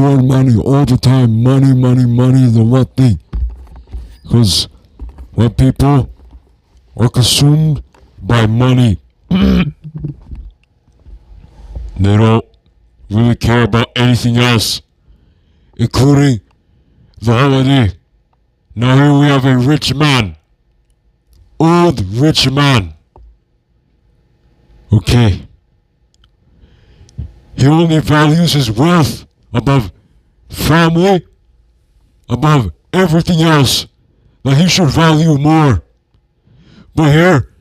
want money all the time. Money, money, money is the one thing. Because when people are consumed by money, they don't really care about anything else, including the holiday. Now here we have a rich man. Old rich man. Okay. He only values his wealth above family, above everything else that he should value more. But here,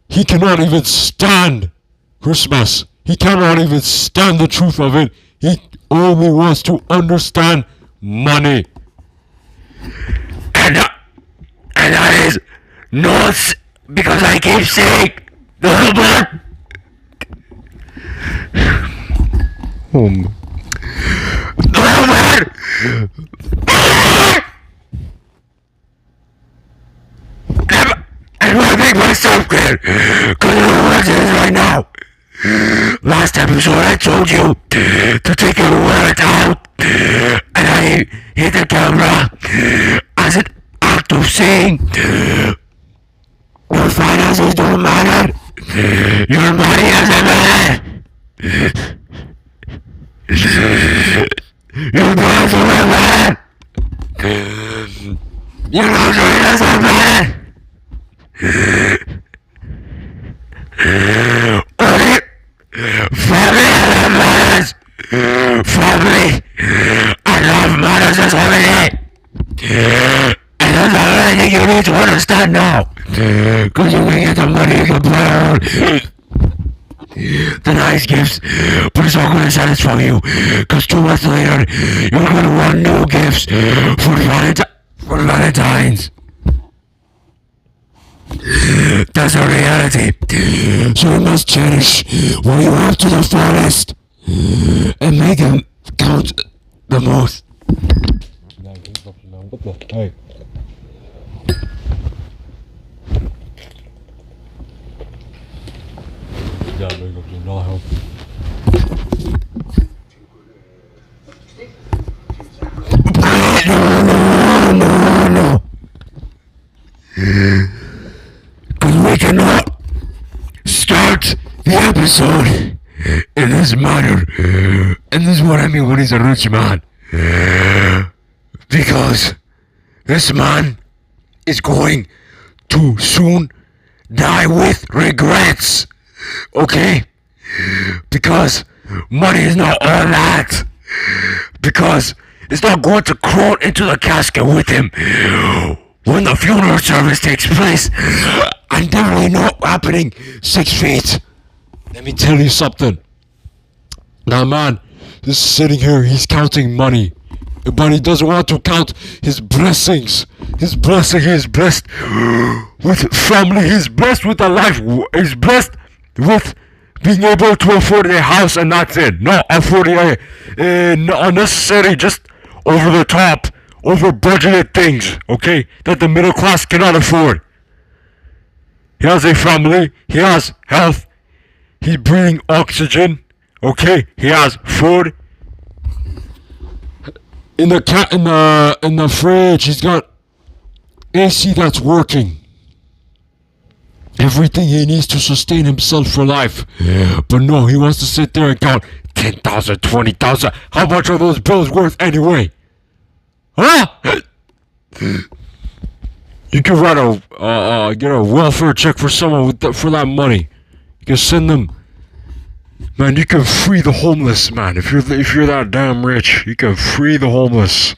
he cannot even stand Christmas. He cannot even stand the truth of it. He only wants to understand money. And that is not because I keep saying the word. The word. I want to make myself clear, because I know what it is right now. Last episode I told you to take your wallet out, and I hit the camera as an act of saying your finances don't matter, your money doesn't matter. Your bills don't matter. Your luxury doesn't matter. Family matters. Family and love matters as everything. And that's everything you need to understand now. Cause you can get the money you can burn. The nice gifts, but it's all gonna satisfy you. Cause 2 months later, you're gonna want new gifts for Valentine's. That's a reality. So you must cherish what you have to the fullest and make them count the most. Hey. No. Because we cannot start the episode in this manner. And this is what I mean when he's a rich man. Because this man is going to soon die with regrets. Okay? Because money is not all that. Because it's not going to crawl into the casket with him when the funeral service takes place, and definitely not happening 6 feet. Let me tell you something. Now, man, this is sitting here, he's counting money, but he doesn't want to count his blessings. His blessing, he is blessed with family, he's blessed with a life, he's blessed with being able to afford a house, and that's it. Not affording a unnecessary, just over the top, over budgeted things, okay, that the middle class cannot afford. He has a family, he has health, he's breathing oxygen, okay, he has food. In the fridge, he's got AC that's working. Everything he needs to sustain himself for life. Yeah. But no, he wants to sit there and count 10,000, 20,000. How much are those bills worth anyway? Huh? You can write get a welfare check for someone for that money. You can send them. Man, you can free the homeless, man. If you're that damn rich, you can free the homeless.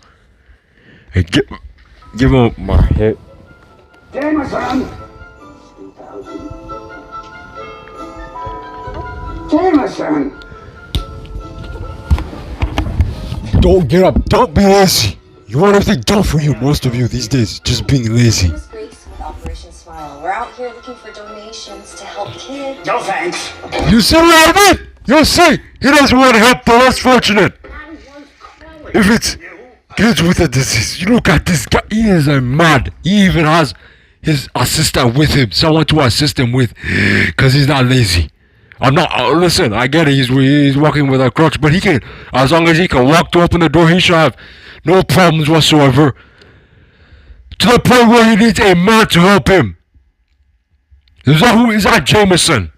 And give them my hit. Jamison! Jamison! Don't get up. Don't be lazy. You want everything done for you, most of you these days. Just being lazy. We're out here looking for donations to help kids. No thanks. You see what I mean? You see, he doesn't want to help the less fortunate. If it's kids with a disease, you look at this guy, he is a mad. He even has his assistant with him, someone to assist him with, because he's not lazy. I'm not. Listen, I get it. He's walking with a crutch, but he can, as long as he can walk to open the door, he should have no problems whatsoever. To the point where he needs a man to help him. Is that Jamison?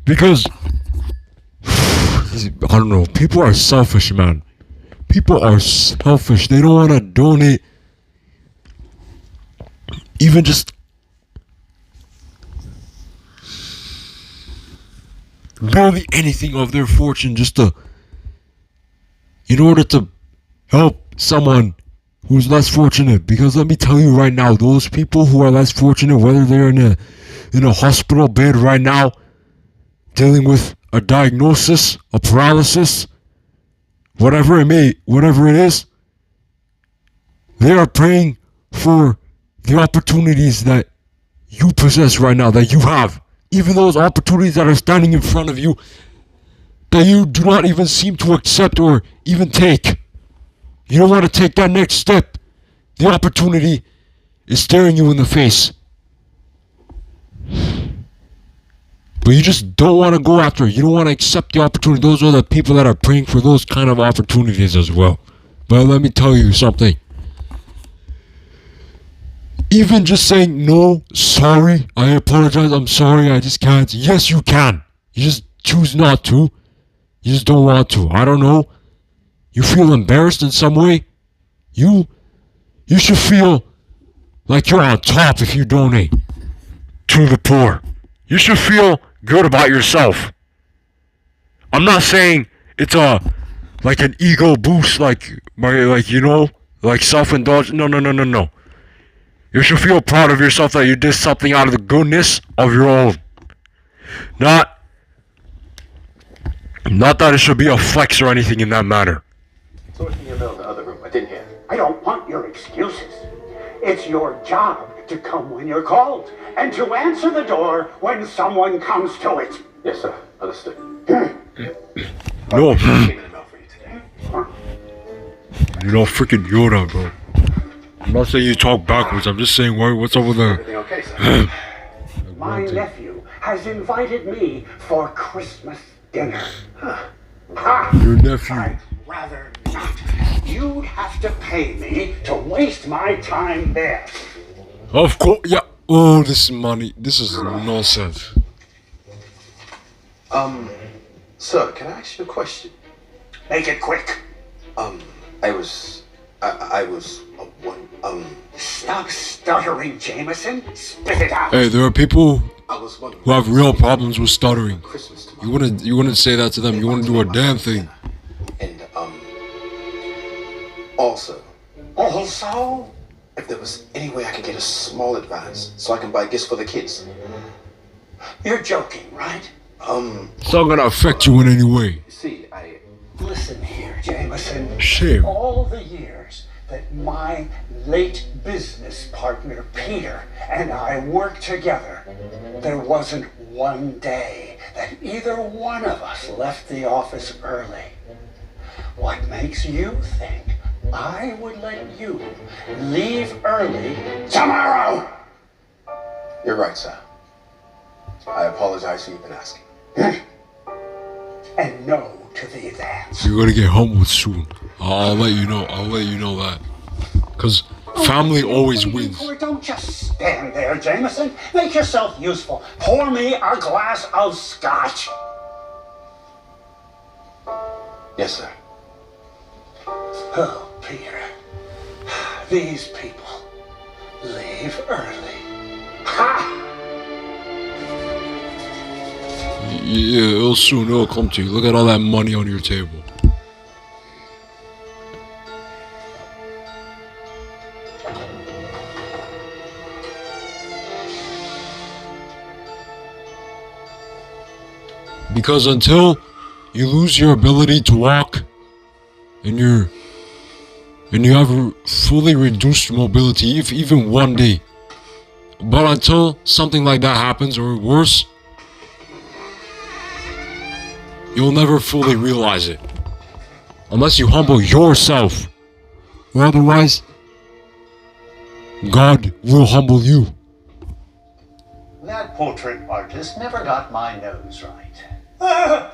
Because I don't know. People are selfish, man. People are selfish. They don't want to donate. Even just barely anything of their fortune, just to, in order to help someone who's less fortunate. Because let me tell you right now, those people who are less fortunate, whether they're in a hospital bed right now, dealing with a diagnosis, a paralysis, whatever it is, they are praying for the opportunities that you possess right now, that you have. Even those opportunities that are standing in front of you, that you do not even seem to accept or even take. You don't want to take that next step. The opportunity is staring you in the face. But you just don't want to go after it. You don't want to accept the opportunity. Those are the people that are praying for those kind of opportunities as well. But let me tell you something. Even just saying, no, sorry, I apologize, I'm sorry, I just can't. Yes, you can. You just choose not to. You just don't want to. I don't know. You feel embarrassed in some way. You should feel like you're on top if you donate to the poor. You should feel good about yourself. I'm not saying it's like an ego boost, like self-indulgence. No. You should feel proud of yourself that you did something out of the goodness of your own. Not that it should be a flex or anything in that matter. So what's in your middle of the other room? I didn't hear. I don't want your excuses. It's your job to come when you're called and to answer the door when someone comes to it. Yes, sir. Understood. No. Came in the mail for you today. You're not freaking Yoda, bro. I'm not saying you talk backwards. I'm just saying, what's up with Everything okay, sir? My nephew has invited me for Christmas dinner. your nephew? I'd rather not. You'd have to pay me to waste my time there. Of course, yeah. Oh, this is money. This is nonsense. Sir, can I ask you a question? Make it quick. I was Stop stuttering, Jamison. Spit it out. Hey, there are people I was wondering who have real problems with stuttering. Christmas tomorrow. You wouldn't say that to them. You wouldn't do a damn thing. And also, If there was any way I could get a small advance so I can buy gifts for the kids. you're joking, right? It's not gonna affect you in any way. See, Listen here, Jamison. Shame. All the years that my late business partner Peter and I worked together, there wasn't one day that either one of us left the office early. What makes you think I would let you leave early tomorrow? you're right, sir. I apologize for even asking. And no to the advance. You're gonna get humbled soon. I'll let you know. I'll let you know that. Cause family always wins. Don't just stand there, Jamison. Make yourself useful. Pour me a glass of scotch. Yes, sir. Oh, Peter. These people leave early. Ha! Yeah, it'll come to you. Look at all that money on your table. Because until you lose your ability to walk and you have fully reduced mobility, if even one day, but until something like that happens or worse, you'll never fully realize it. Unless you humble yourself. Or otherwise, God will humble you. That portrait artist never got my nose right. And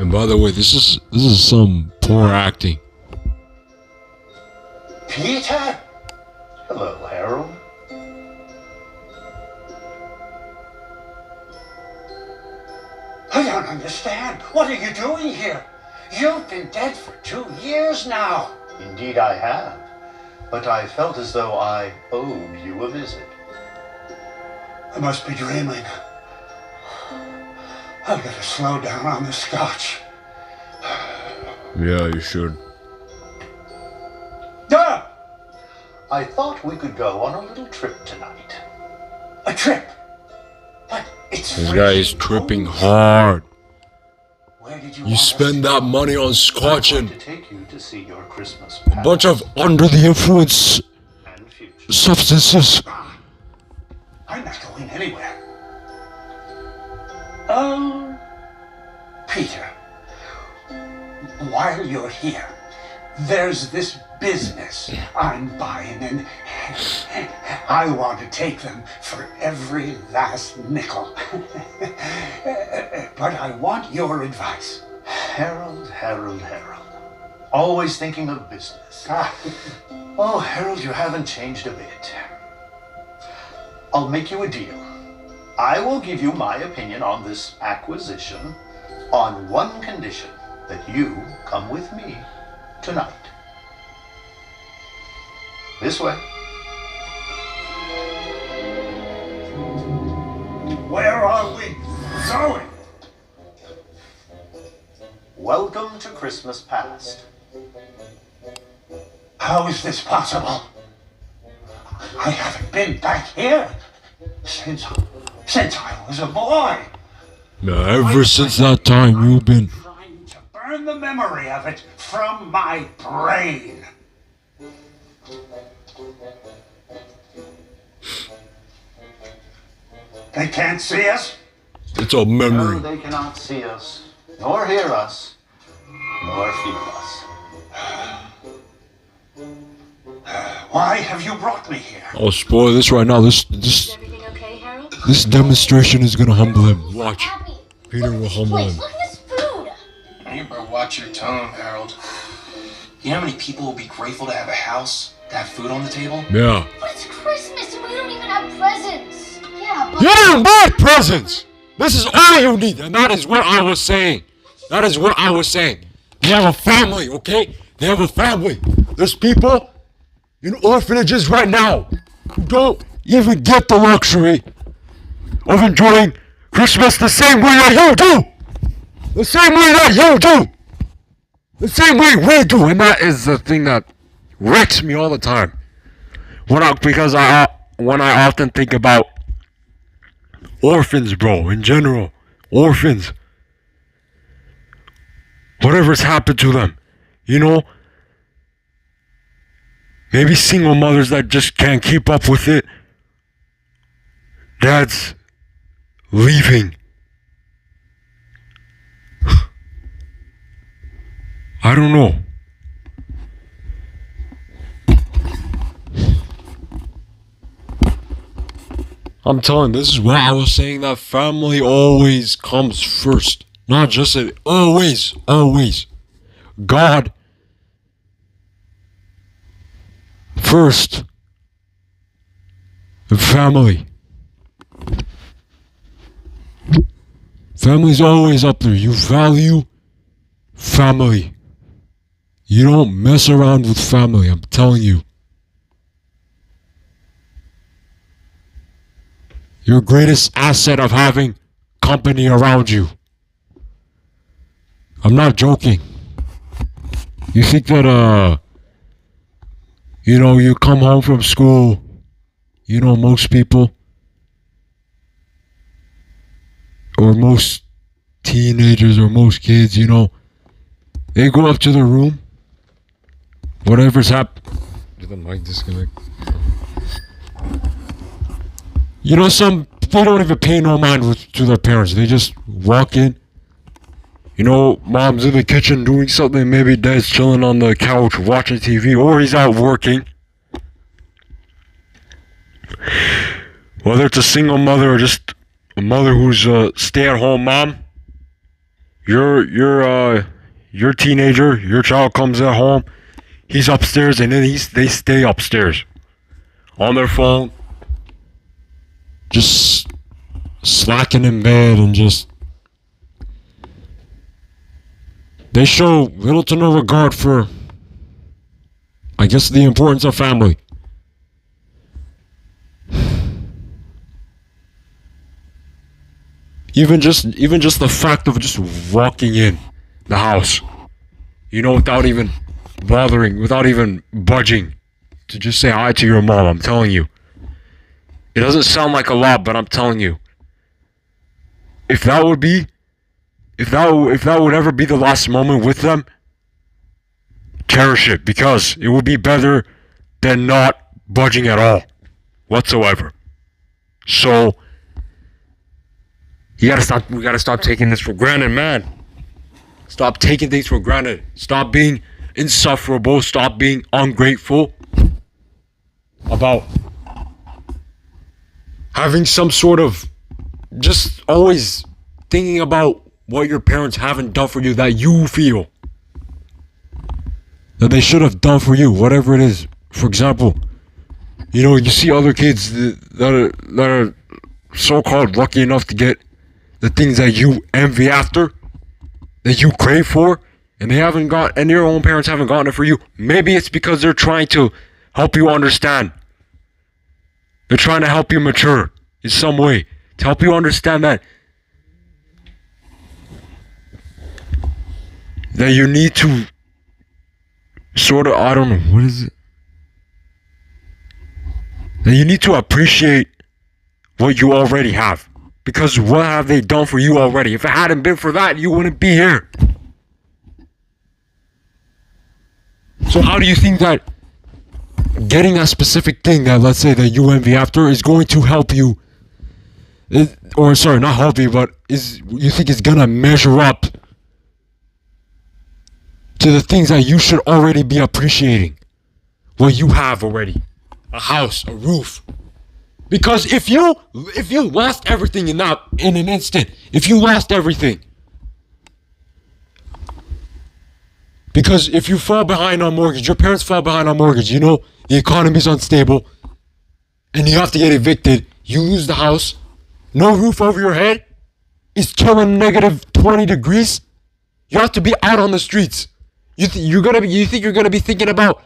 by the way, this is some poor acting. Peter? Hello, Harold. I don't understand. What are you doing here? You've been dead for 2 years now. Indeed I have. But I felt as though I owed you a visit. I must be dreaming. I've got to slow down on the scotch. Yeah, you should. Duh! I thought we could go on a little trip tonight. A trip? But it's This guy is tripping hard. Where did You spend that money on scotch I'm and going to take you to see your Christmas a bunch of under the influence and future. substances. I'm not going anywhere. Oh, Peter, while you're here, there's this business I'm buying, and I want to take them for every last nickel. But I want your advice. Harold. Always thinking of business. Oh, Harold, you haven't changed a bit. I'll make you a deal. I will give you my opinion on this acquisition on one condition, that you come with me tonight. This way. Where are we going? Welcome to Christmas Past. How is this possible? I haven't been back here since I was a boy. Now, ever since that time, you've been. Trying to burn the memory of it from my brain. They can't see us? It's a No, memory. they cannot see us, nor hear us, nor feel us. Why have you brought me here? I'll spoil this right now. This Everything okay, Harold? this demonstration is gonna humble him. Watch. Happy. Peter will humble him. Look at this food. You better watch your tone, Harold. You know how many people will be grateful to have a house, to have food on the table? Yeah. But it's Christmas and we don't even have presents. Yeah, but You don't need presents! This is all you need, and that is what I was saying. That is what I was saying. They have a family, okay? They have a family. There's people in orphanages right now who don't even get the luxury of enjoying Christmas the same way that you do! The same way that you do! The same way we do! And that is the thing that wrecks me all the time. When I often think about orphans, bro, in general. Orphans. Whatever's happened to them. You know? Maybe single mothers that just can't keep up with it. Dads leaving. I don't know. I'm telling you, this is what I was saying, that family always comes first. Not just it, always. God first. And family. Family's always up there. You value family. You don't mess around with family, I'm telling you. Your greatest asset of having company around you. I'm not joking. You think that, you come home from school, most people, or most teenagers or most kids, they go up to their room, whatever's happened. Did the mic disconnect? Some they don't even pay no mind to their parents. They just walk in. Mom's in the kitchen doing something. Maybe dad's chilling on the couch watching TV, or he's out working. Whether it's a single mother or just a mother who's a stay-at-home mom, your teenager, your child comes at home, he's upstairs, and then they stay upstairs on their phone, just slacking in bed, and just they show little to no regard for, I guess, the importance of family. Even just the fact of just walking in the house, without even bothering, without even budging, to just say hi to your mom. I'm telling you, it doesn't sound like a lot, but I'm telling you, if that would ever be the last moment with them, cherish it, because it would be better than not budging at all, whatsoever. So we gotta stop taking this for granted, man. Stop taking things for granted. Stop being insufferable. Stop being ungrateful about having some sort of, just always thinking about what your parents haven't done for you that you feel that they should have done for you, whatever it is. For example, you see other kids that are so-called lucky enough to get the things that you envy after, that you crave for, and they haven't got, and your own parents haven't gotten it for you. Maybe it's because they're trying to help you understand. They're trying to help you mature in some way, to help you understand that you need to sort of, I don't know, what is it? That you need to appreciate what you already have. Because what have they done for you already? If it hadn't been for that, you wouldn't be here. So how do you think that getting a specific thing that, let's say, that you envy after is going to help you, or sorry, not help you, but you think it's gonna measure up to the things that you should already be appreciating? What you have already. A house, a roof. Because if you lost everything in an instant, if you lost everything, because if you fall behind on mortgage, your parents fall behind on mortgage, the economy's unstable, and you have to get evicted, you lose the house, no roof over your head, it's killing -20 degrees, you have to be out on the streets. You think you're gonna be thinking about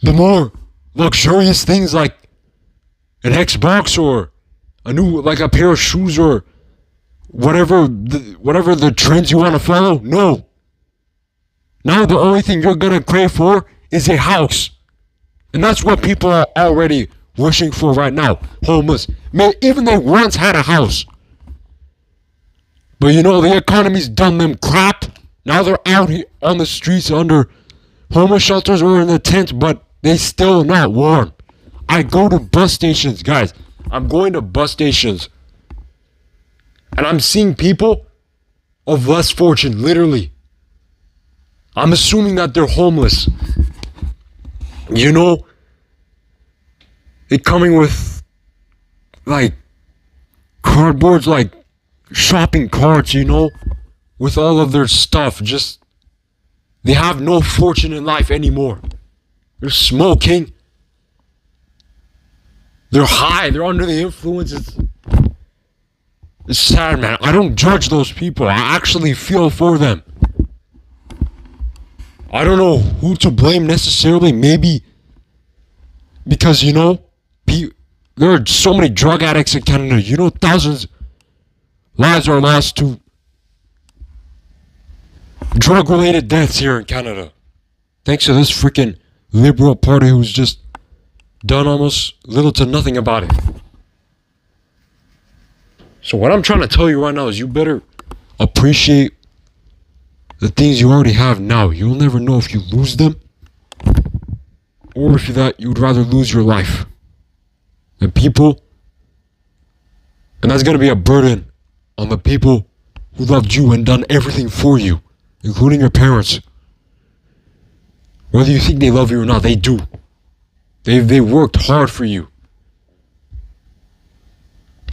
the more luxurious things like an Xbox or a pair of shoes or whatever the trends you want to follow? No. Now the only thing you're gonna crave for is a house, and that's what people are already wishing for right now. Homeless, man, even they once had a house, but the economy's done them crap. Now they're out here on the streets under homeless shelters or in the tent, but they still not warm. I go to bus stations, guys. I'm going to bus stations. And I'm seeing people of less fortune, literally. I'm assuming that they're homeless. It coming with, cardboards, shopping carts, with all of their stuff. Just, they have no fortune in life anymore. They're smoking. They're high. They're under the influence. It's sad, man. I don't judge those people. I actually feel for them. I don't know who to blame necessarily. Maybe because, there are so many drug addicts in Canada. Thousands lives are lost to drug-related deaths here in Canada. Thanks to this freaking Liberal Party who's just done almost little to nothing about it. So what I'm trying to tell you right now is you better appreciate the things you already have now. You'll never know if you lose them, or if you'd rather lose your life. And that's going to be a burden on the people who loved you and done everything for you, including your parents. Whether you think they love you or not, they do. They worked hard for you.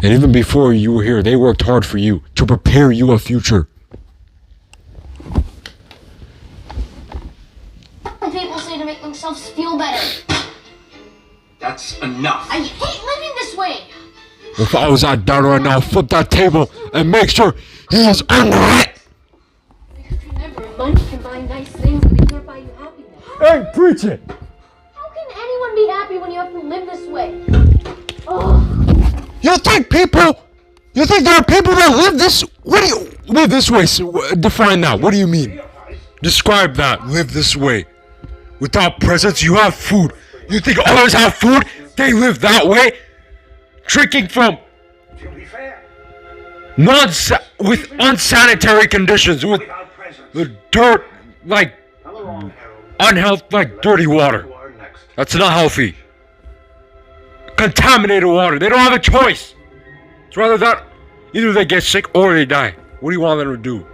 And even before you were here, they worked hard for you to prepare you a future. People say to make themselves feel better. That's enough. I hate living this way. If I was at Dhar right now, flip that table and make sure he is under it. Remember, money can buy nice things, but it can't buy you happiness. Hey, preach it. How can anyone be happy when you have to live this way? Oh. You think there are people that live this? What do you live this way? So, define that. What do you mean? Describe that. Live this way. Without presents, you have food. You think others have food? They live that way. Drinking from with unsanitary conditions, with the dirt, like unhealthy, like dirty water. That's not healthy. Contaminated water. They don't have a choice. It's rather that either they get sick or they die. What do you want them to do?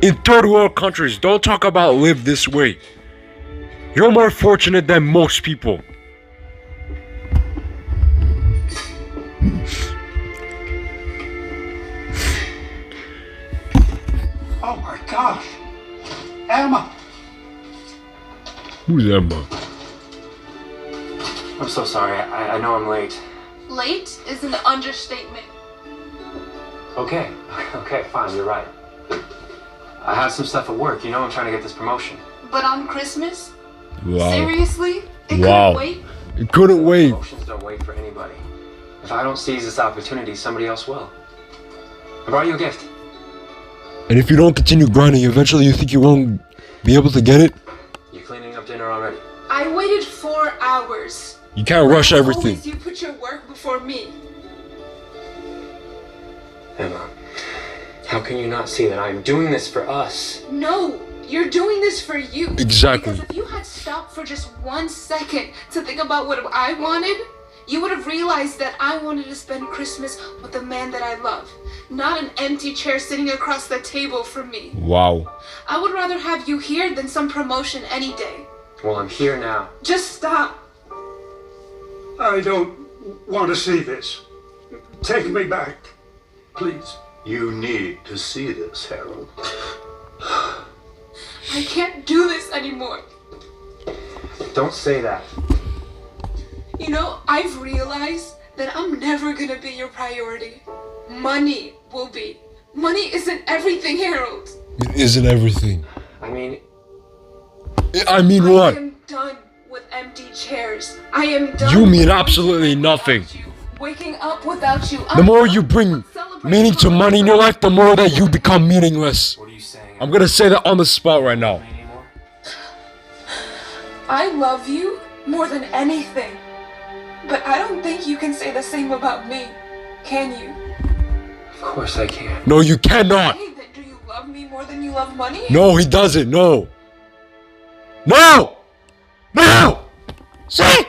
In third world countries, don't talk about live this way. You're more fortunate than most people. Oh my gosh. Emma. Who's Emma? I'm so sorry. I know I'm late. Late is an understatement. Okay, fine, you're right. I have some stuff at work. You know I'm trying to get this promotion. But on Christmas? Wow. Seriously? It Wow. couldn't wait? It couldn't wait. Promotions don't wait for anybody. If I don't seize this opportunity, somebody else will. I brought you a gift. And if you don't continue grinding, eventually you think you won't be able to get it? You're cleaning up dinner already. I waited 4 hours. You can't rush everything. Always you put your work before me. Emma, how can you not see that I'm doing this for us? No, you're doing this for you. Exactly. Because if you had stopped for just 1 second to think about what I wanted, you would have realized that I wanted to spend Christmas with the man that I love, not an empty chair sitting across the table from me. Wow. I would rather have you here than some promotion any day. Well, I'm here now. Just stop. I don't want to see this. Take me back, please. You need to see this, Harold. I can't do this anymore. Don't say that. You know, I've realized that I'm never gonna be your priority. Money will be. Money isn't everything, Harold. It isn't everything. I mean what? I am done with empty chairs. I am done. You mean with absolutely nothing. you. Waking up without you. The more you bring meaning to money in your life, the more that you become meaningless. what are you saying? I'm gonna say that on the spot right now. Anymore? I love you more than anything. But I don't think you can say the same about me. Can you? Of course I can. No, you cannot. Hey, then do you love me more than you love money? No, he doesn't. No. No! No! See?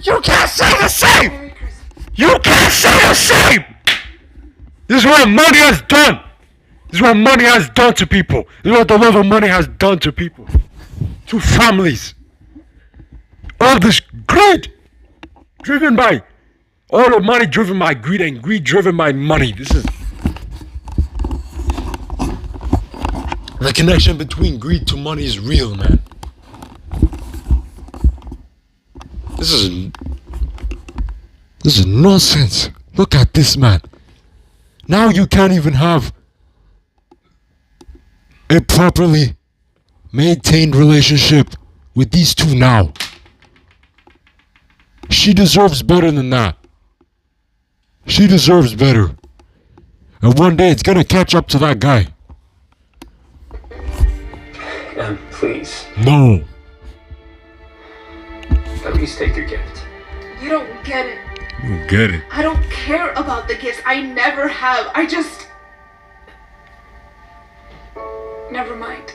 You can't say the same! Merry Christmas. You can't say the same! This is what money has done! This is what money has done to people. This is what the love of money has done to people. To families. All this greed! Driven by... all the money driven by greed and greed driven by money. This is... the connection between greed to money is real, man. This is nonsense. Look at this, man. Now you can't even have a properly maintained relationship with these two now. She deserves better than that. She deserves better. And one day it's gonna catch up to that guy. Please. No. At least take your gift. You don't get it. You don't get it. I don't care about the gifts. I never have. I just... Never mind.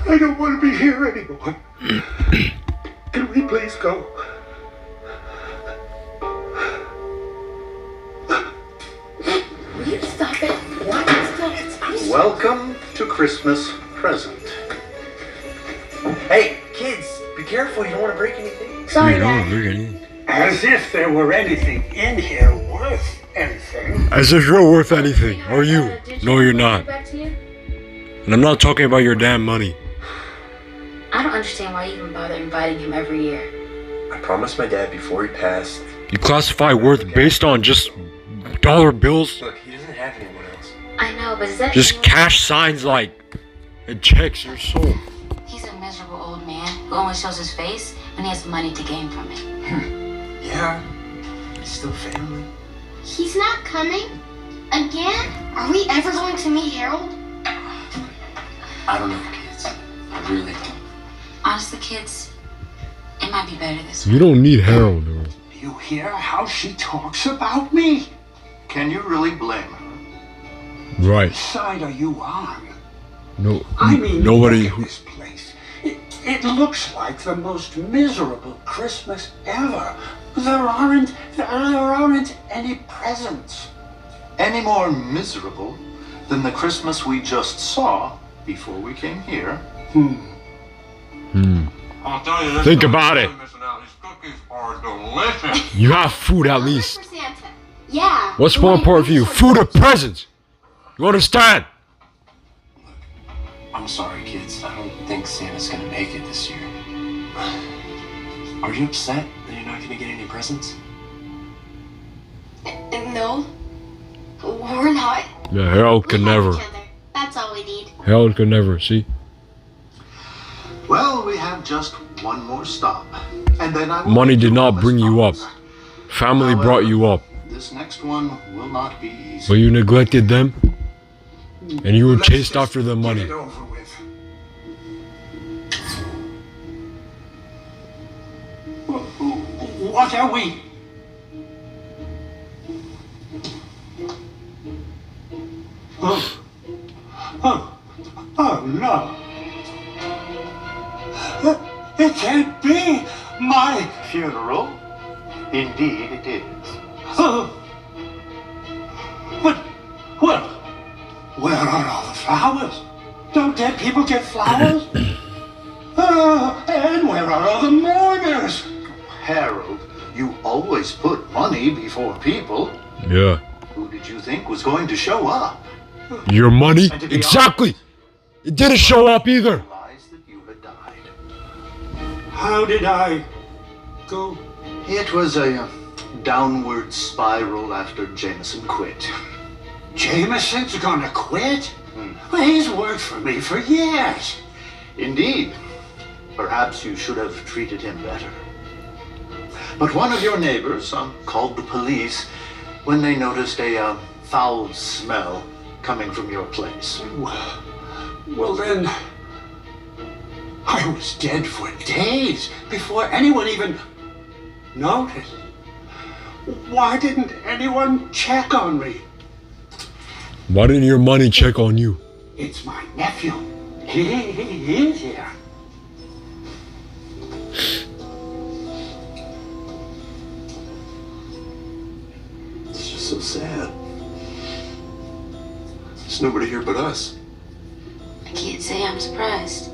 I don't want to be here anymore. Can we please go? Will you stop it? What? Stop. I'm Welcome to Christmas present. Hey, kids, be careful. You don't want to break anything. Sorry, You Dad. know, look at you. As if there were anything in here worth anything. As if you're worth anything. Are you? No, you're not. Back to you? And I'm not talking about your damn money. I don't understand why you even bother inviting him every year. I promised my dad before he passed. You classify worth based on just dollar bills? Look, he doesn't have anyone else. I know, but is that Just cash signs like it checks your soul. He's a miserable old man who only shows his face when he has money to gain from it. Yeah, it's still family. He's not coming? Again? Are we ever going to meet Harold? I don't know, kids. I really don't. Honestly, kids, it might be better this way. You don't need Harold, though. You hear how she talks about me? Can you really blame her? Right. Which side are you on? No. I mean, Nobody. look at this place. It looks like the most miserable Christmas ever. There aren't any presents. Any more miserable than the Christmas we just saw before we came here? I'll tell you this. Think about it. Missing out. These cookies are delicious. You have food at least. For Santa. Yeah. What's more important for you? Food or presents? You understand? I'm sorry, kids. I don't think Santa's gonna make it this year. Are you upset that you're not gonna get any presents? No. We're not. Yeah, Harold could We love never. each other. That's all we need. Harold could never. See? Well, we have just one more stop. And then I will Money make did you not all bring this you up. promise. Family brought you up. This next one will not be easy. But you neglected them. And you were Let's chased just after the money. Get it over with. What are we? Oh no. It can't be my Funeral? Indeed it is. Oh. But, well, where are all the flowers? Don't dead people get flowers? And where are all the mourners? Harold, you always put money before people. Yeah. Who did you think was going to show up? Your money? And to be Exactly. It didn't show up either. Realized that you had died. How did I go? It was a downward spiral after Jamison quit. Jamison's gonna quit? Well, he's worked for me for years. Indeed. Perhaps you should have treated him better. But one of your neighbors called the police when they noticed a foul smell coming from your place. Well then, I was dead for days before anyone even noticed. Why didn't anyone check on me? Why didn't your money check on you? It's my nephew. He is here. It's just so sad. There's nobody here but us. I can't say I'm surprised.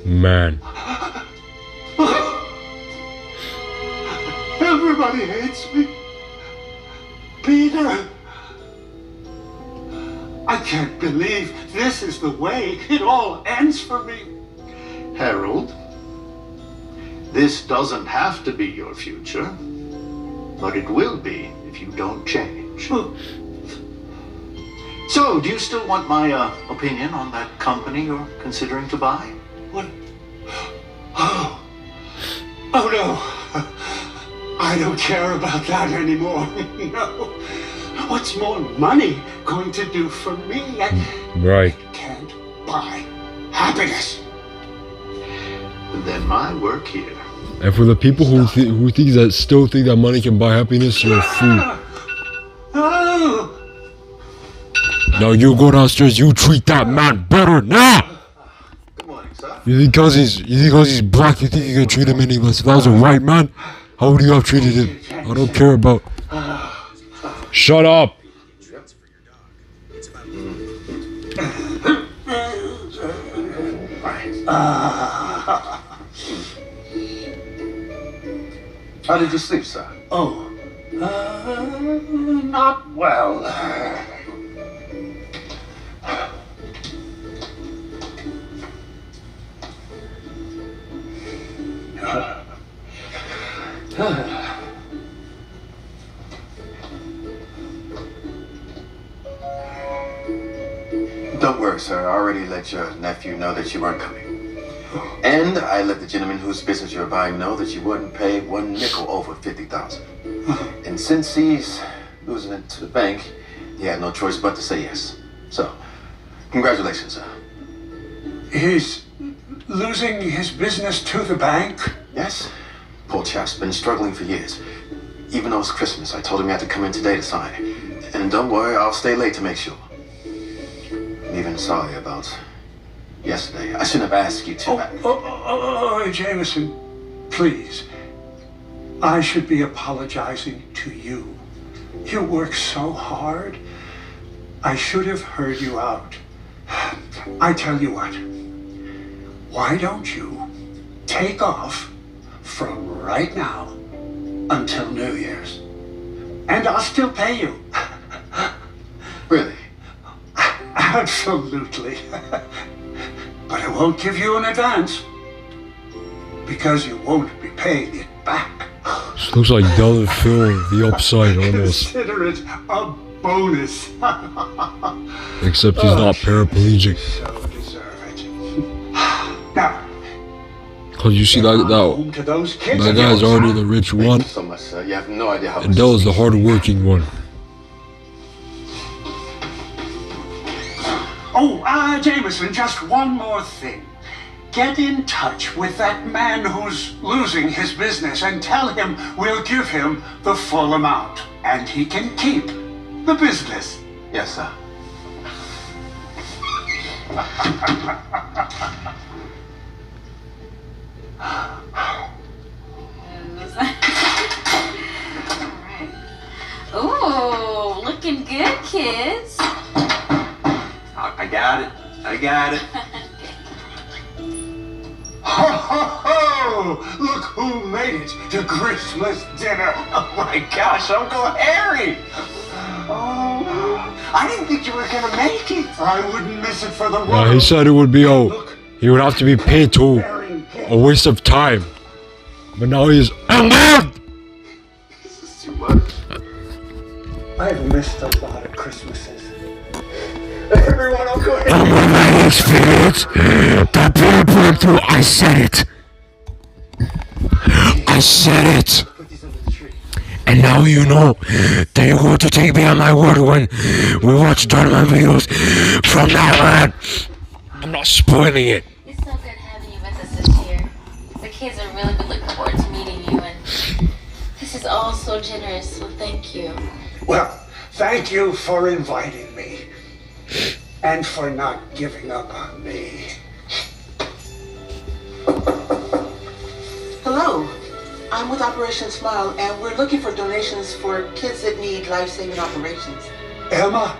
Man. Everybody hates me. Peter. I can't believe this is the way it all ends for me. Harold, this doesn't have to be your future, but it will be if you don't change. So, do you still want my opinion on that company you're considering to buy? What? Oh no. I don't care about that anymore. No. What's more money going to do for me? Right. It can't buy happiness. Then my work here. And for the people who still think that money can buy happiness, you're a fool. Oh. Now you go downstairs, you treat that man better now. Good morning, sir. You think cause he's black, you think you can treat him any less? If I was a white man, how would you have treated him? I don't care about. Shut up. How did you sleep, sir? Oh, not well. Don't worry, sir. I already let your nephew know that you weren't coming. And I let the gentleman whose business you're buying know that you wouldn't pay one nickel over 50,000. And since he's losing it to the bank, he had no choice but to say yes. So, congratulations, sir. He's losing his business to the bank? Yes. Poor chap's been struggling for years. Even though it's Christmas, I told him he had to come in today to sign. And don't worry, I'll stay late to make sure. I'm even sorry about yesterday. I shouldn't have asked you to. Jamison, please. I should be apologizing to you. You work so hard. I should have heard you out. I tell you what. Why don't you take off from right now until New Year's? And I'll still pay you. Really? Absolutely. But I won't give you an advance. Because you won't be paying it back. This looks like Del and Phil, the upside almost. Consider it a bonus. Except he's not paraplegic. So deserve it. Now, Cause you see that guy's already the rich one. Thank you so much, sir. You have no idea how And Del is the hard-working one. Oh, Jamison, just one more thing. Get in touch with that man who's losing his business and tell him we'll give him the full amount. And he can keep the business. Yes, sir. Ooh, looking good, kids. I got it. I got it. Ho, ho, ho! Look who made it to Christmas dinner. Oh my gosh, Uncle Harry! Oh, I didn't think you were gonna make it. I wouldn't miss it for the world. Yeah, he said it would be he would have to be paid to a waste of time. But now he's unalived! This is too much. I've missed a lot of Christmases. Everyone, Uncle Harry! I'm on my experience. That beer breakthrough, I said it. I said it. And now you know that you're going to take me on my word when we watch tournament videos from now on. I'm not spoiling it. It's so good having you with us this year. The kids are really looking forward to meeting you, and this is all so generous, so thank you. Well, thank you for inviting me. And for not giving up on me. Hello, I'm with Operation Smile, and we're looking for donations for kids that need life-saving operations. Emma?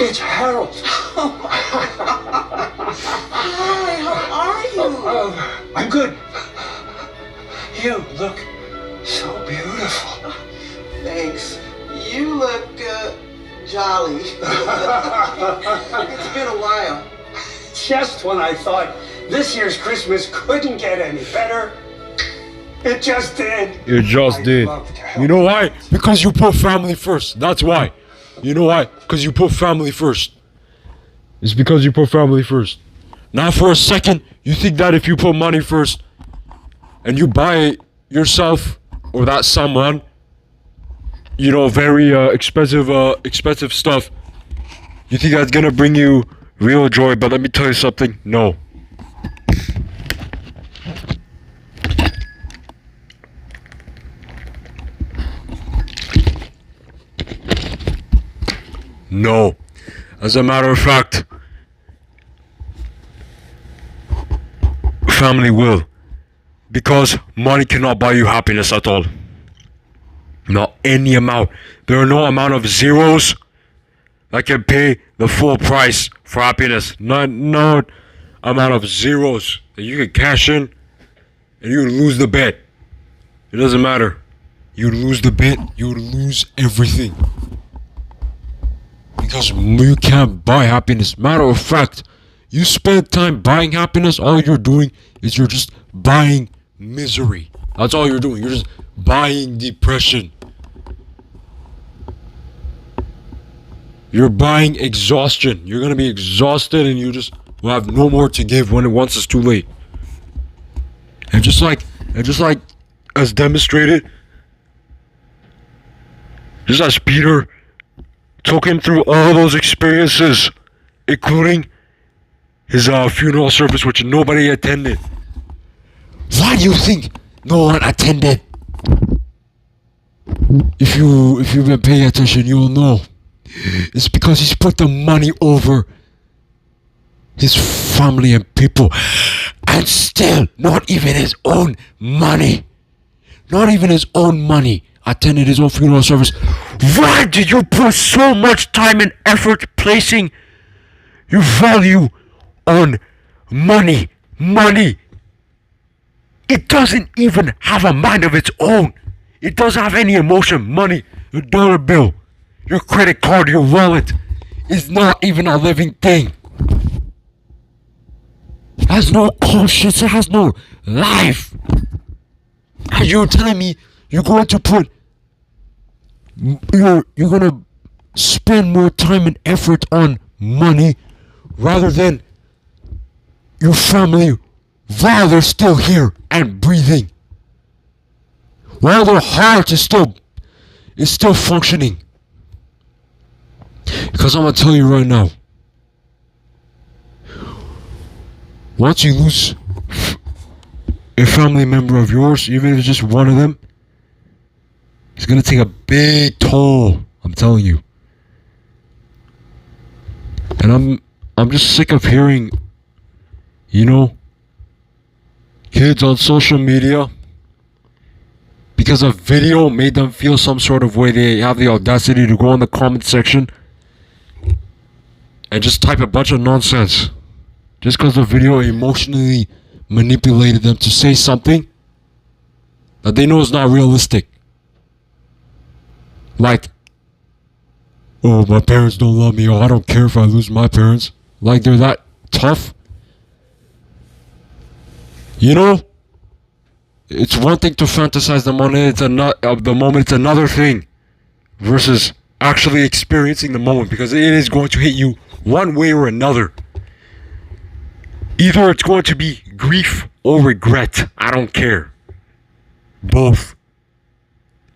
It's Harold. Hi, how are you? I'm good. You look so beautiful. Thanks. You look, jolly. It's been a while. Just when I thought this year's Christmas couldn't get any better, it just did. It just did. You know why? Because you put family first. That's why. You know why? Because you put family first. It's because you put family first. Not for a second, you think that if you put money first and you buy yourself or that someone, you know, very expensive stuff, you think that's gonna bring you real joy. But let me tell you something, no. No. As a matter of fact, family will. Because money cannot buy you happiness at all. Not any amount. There are no amount of zeros that can pay the full price for happiness. No amount of zeros that you can cash in and you would lose the bet. It doesn't matter. You would lose the bet, you would lose everything. Because you can't buy happiness. Matter of fact, you spend time buying happiness, all you're doing is you're just buying misery. That's all you're doing. You're just buying depression. You're buying exhaustion. You're gonna be exhausted and you just will have no more to give once it's too late. And just like as demonstrated, just as Peter took him through all those experiences, including his funeral service, which nobody attended. Why do you think no one attended? If you've been paying attention, you'll know. It's because he's put the money over his family and people, and still not even his own money attended his own funeral service. Why did you put so much time and effort placing your value on money? It doesn't even have a mind of its own. It doesn't have any emotion. Money, your dollar bill, your credit card, your wallet is not even a living thing. It has no conscience. It has no life. And you're telling me you're going to spend more time and effort on money rather than your family while they're still here and breathing, while their heart is still functioning. Because I'm gonna tell you right now, once you lose a family member of yours, even if it's just one of them, it's gonna take a big toll. I'm telling you. And I'm just sick of hearing, kids on social media, because a video made them feel some sort of way, they have the audacity to go in the comment section and just type a bunch of nonsense. Just because the video emotionally manipulated them to say something that they know is not realistic. Like, oh, my parents don't love me. Oh, I don't care if I lose my parents. Like they're that tough. It's one thing to fantasize the moment. It's another thing versus actually experiencing the moment, because it is going to hit you one way or another. Either it's going to be grief or regret. I don't care. Both.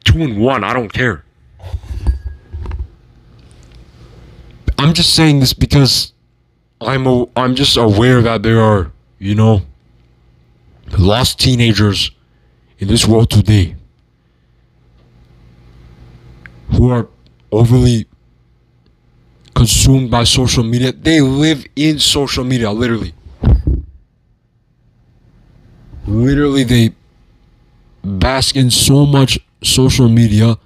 2 in 1. I don't care. I'm just saying this because I'm just aware that there are, lost teenagers in this world today who are overly consumed by social media. They live in social media, literally. Literally, they bask in so much social media.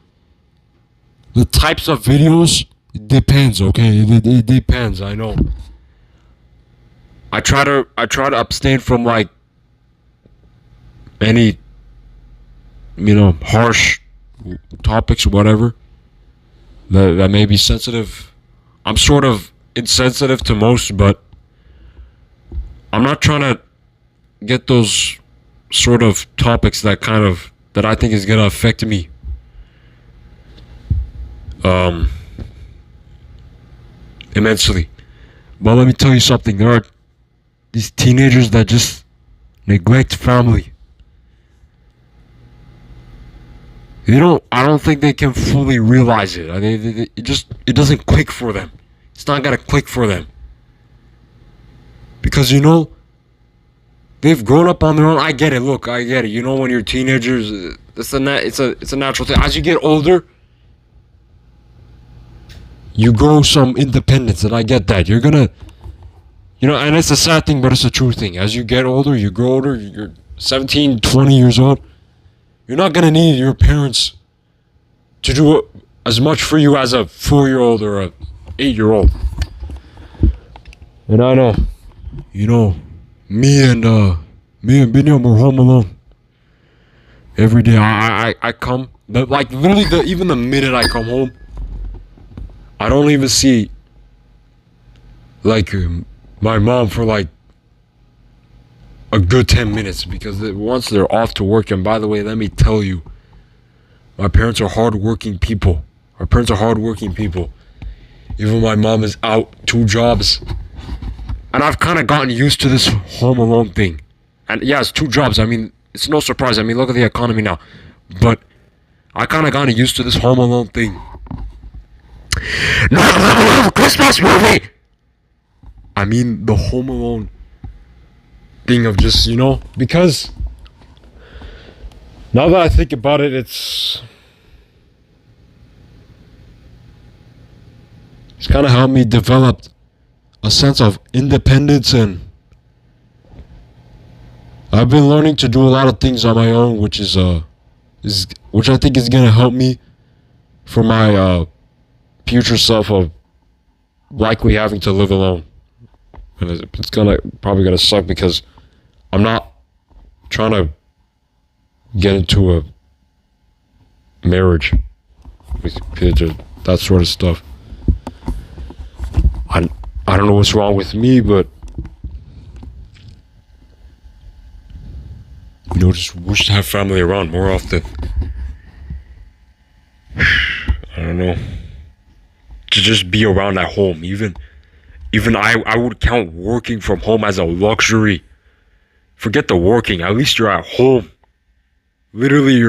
The types of videos, it depends, okay? It depends, I know. I try to abstain from like any harsh topics, whatever that may be sensitive. I'm sort of insensitive to most, but I'm not trying to get those sort of topics that I think is gonna affect me immensely. But let me tell you something. There are these teenagers that just neglect family. I don't think they can fully realize it. It doesn't click for them. It's not gonna click for them. Because they've grown up on their own. I get it. Look, I get it. When you're teenagers, it's a natural thing. As you get older, you grow some independence, and I get that. You're gonna, and it's a sad thing, but it's a true thing. As you get older, you grow older. You're 17, 20 years old. You're not gonna need your parents to do as much for you as a 4-year-old or a 8-year-old. And I know, me and Binyam were home alone. Every day I come, but like literally even the minute I come home, I don't even see like my mom for like a good 10 minutes because once they're off to work. And by the way, let me tell you, my parents are hardworking people. Our parents are hardworking people. Even my mom is out 2 jobs. And I've kind of gotten used to this home alone thing. And yeah, it's 2 jobs. I mean, it's no surprise. I mean, look at the economy now. But I kind of gotten used to this home alone thing. No, Christmas movie! I mean, the home alone thing of just, because now that I think about it, it's kind of helped me develop a sense of independence, and I've been learning to do a lot of things on my own, which which I think is gonna help me for my future self of likely having to live alone. And it's probably gonna suck because I'm not trying to get into a marriage with kids or that sort of stuff. I don't know what's wrong with me, but just wish to have family around more often. I don't know. To just be around at home. Even I would count working from home as a luxury. Forget the working. At least you're at home. Literally,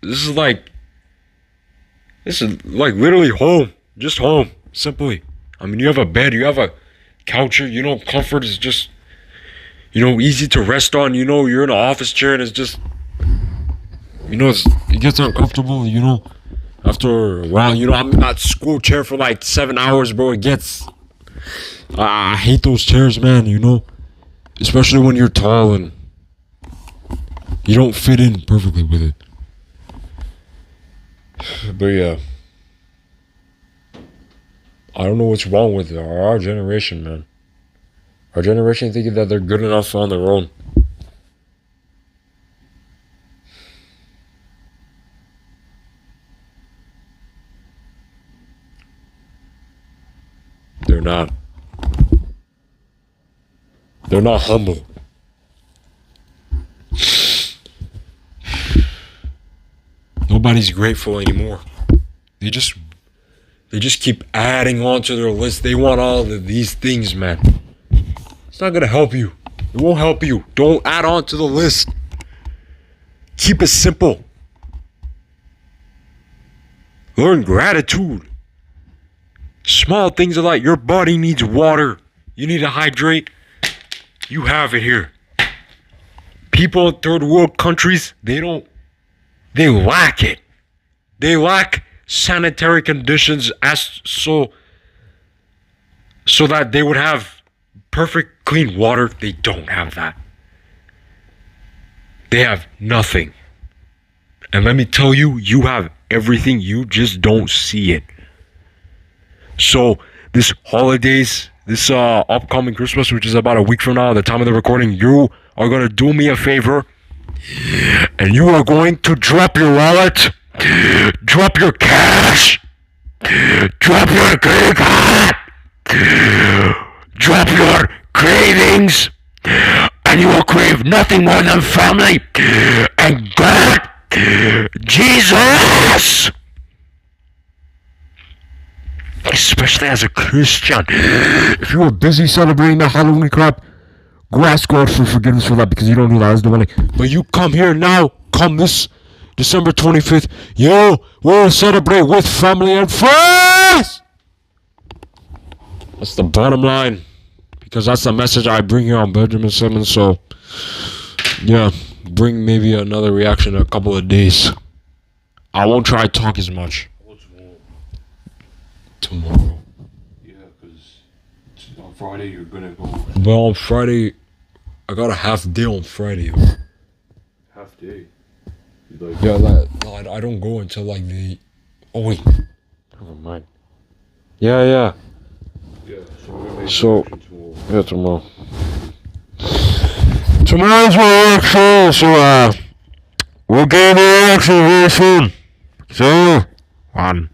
this is like literally home. Just home. Simply. I mean, you have a bed. You have a couch. Comfort is just, easy to rest on. You're in an office chair and it's just, it gets uncomfortable, after a while. I'm in that school chair for like 7 hours, bro. I hate those chairs, man, especially when you're tall and you don't fit in perfectly with it. But yeah, I don't know what's wrong with our generation, man. Our generation thinking that they're good enough on their own. They're not. They're not humble. Nobody's grateful anymore. They just keep adding on to their list. They want all of these things, man. It's not gonna help you. It won't help you. Don't add on to the list. Keep it simple. Learn gratitude. Small things like your body needs water. You need to hydrate. You have it here. People in third world countries, they lack it. They lack sanitary conditions so that they would have perfect clean water. They don't have that. They have nothing. And let me tell you, you have everything. You just don't see it. So this holidays, this upcoming Christmas, which is about a week from now, at the time of the recording, you are going to do me a favor. And you are going to drop your wallet, drop your cash, drop your credit card, drop your cravings, and you will crave nothing more than family and God, Jesus. Especially as a Christian. If you were busy celebrating the Halloween crap, go ask God for forgiveness for that, because you don't need that as the money. But you come here now, come this December 25th. Yo, we'll celebrate with family and friends. That's the bottom line, because that's the message I bring here on Benjamin Simmons. So, yeah, bring maybe another reaction in a couple of days. I won't try to talk as much. Tomorrow. Yeah, because on Friday you're gonna go. Well, on Friday, I got a half day on Friday. Half day? Yeah, I don't go until like the... Oh wait, never mind. Yeah. Yeah, so we're gonna make So- the tomorrow. Yeah, tomorrow. Tomorrow's my reaction, so we'll get the reaction very soon. So, 1.